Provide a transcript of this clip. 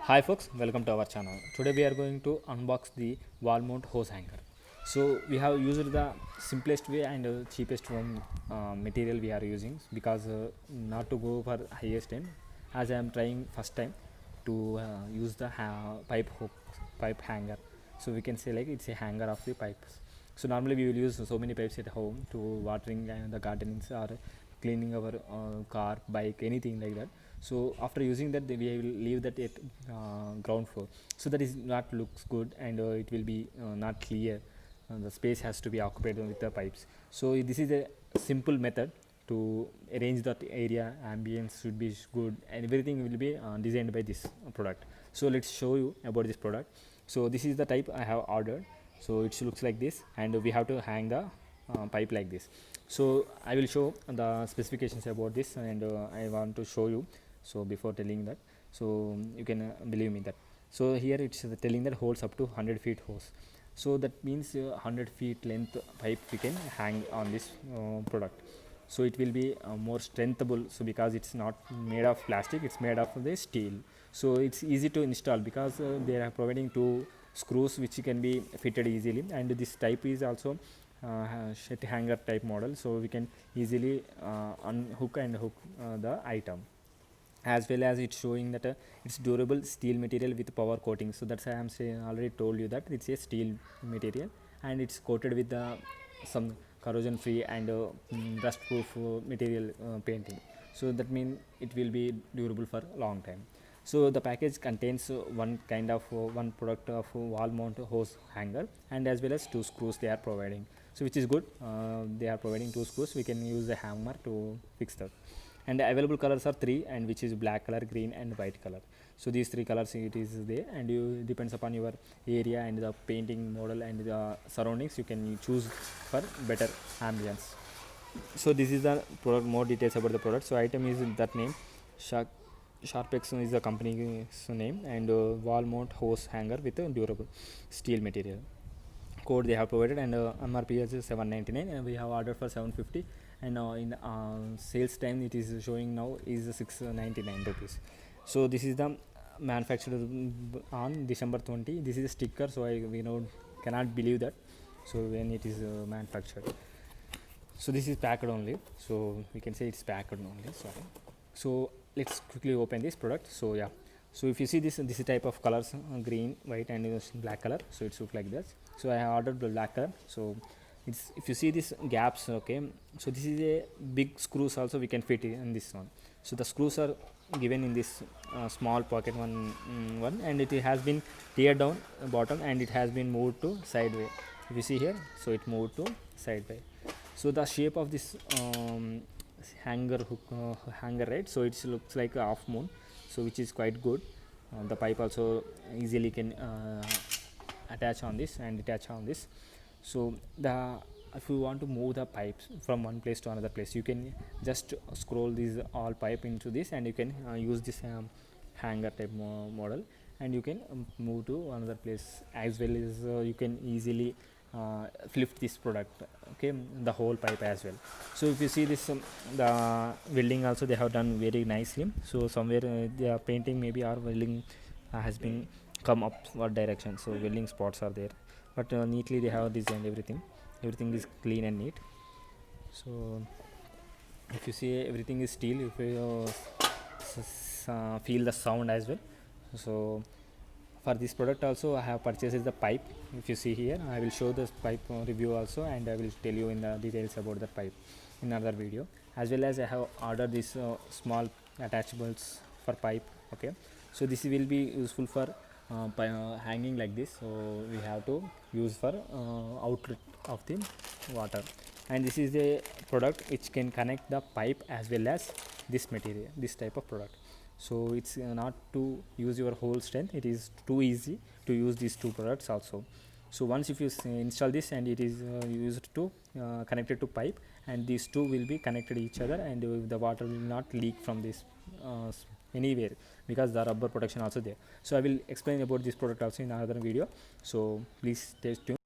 Hi folks, welcome to our channel. Today we are going to unbox the wall mount hose hanger. So we have used the simplest way and cheapest one material we are using because not to go for highest end, as I am trying first time to use the pipe hook, pipe hanger. So we can say like it's a hanger of the pipes. So normally we will use so many pipes at home to watering the gardens or cleaning our car, bike, anything like that. So after using that, we will leave that at ground floor, so that is not looks good, and it will be not clear. The space has to be occupied with the pipes. So this is a simple method to arrange that area. Ambience should be good, and everything will be designed by this product. So let's show you about this product. So this is the type I have ordered. So it looks like this, and we have to hang the pipe like this. So I will show the specifications about this, and I want to show you. So before telling that, so you can believe me that. So here it's telling that holds up to 100 feet hose. So that means 100 feet length pipe we can hang on this product. So it will be more strengthable, so because it's not made of plastic, it's made of the steel. So it's easy to install because they are providing two screws which can be fitted easily, and this type is also shed hanger type model, so we can easily unhook and hook the item. As well as it's showing that it's durable steel material with power coating. So that's why I'm saying, already told you that it's a steel material, and it's coated with some corrosion free and rust proof material painting. So that means it will be durable for a long time. So the package contains one product of wall mount hose hanger, and as well as two screws they are providing. So which is good, they are providing two screws, we can use the hammer to fix that. And the available colors are three, and which is black color, green and white color. So these three colors it is there, and you depends upon your area and the painting model and the surroundings, you can choose for better ambience. So this is the product, more details about the product. So item is that name, Shark Sharpex is the company's name, and wall mount hose hanger with a durable steel material. Code they have provided, and MRP is 799, and we have ordered for 750, and in sales time it is showing now is 699 rupees. So this is the manufactured on December 20. This is a sticker, so we know cannot believe that. So when it is manufactured, so this is packed only, so we can say it's packed only, sorry. So let's quickly open this product. So yeah, so if you see this type of colors, green, white and black color, so it's look like this. So I have ordered the black color. So it's, if you see this gaps, okay, so this is a big screws also we can fit in this one. So the screws are given in this small pocket one, and it has been teared down bottom, and it has been moved to sideway. If you see here, so it moved to sideway. So the shape of this hanger hook, hanger, right, so it looks like a half moon, so which is quite good. The pipe also easily can attach on this and detach on this. So the, if you want to move the pipes from one place to another place, you can just scroll these all pipe into this, and you can use this hanger type model, and you can move to another place, as well as you can easily flip this product, okay, the whole pipe as well. So if you see this the welding also they have done very nicely. So somewhere the painting maybe or welding has been come upward direction, so welding spots are there, but neatly they have designed everything. Everything is clean and neat. So if you see, everything is steel. If you feel the sound as well. So for this product also I have purchased the pipe. If you see here, I will show this pipe review also, and I will tell you in the details about the pipe in another video. As well as I have ordered this small attachables for pipe, okay. So this will be useful for hanging like this, so we have to use for outlet of the water. And this is a product which can connect the pipe as well as this material, this type of product. So it's not to use your whole strength, it is too easy to use these two products also. So once if you install this, and it is used to connected to pipe, and these two will be connected each other, and the water will not leak from this anywhere, because the rubber protection also there. So I will explain about this product also in another video, so please stay tuned.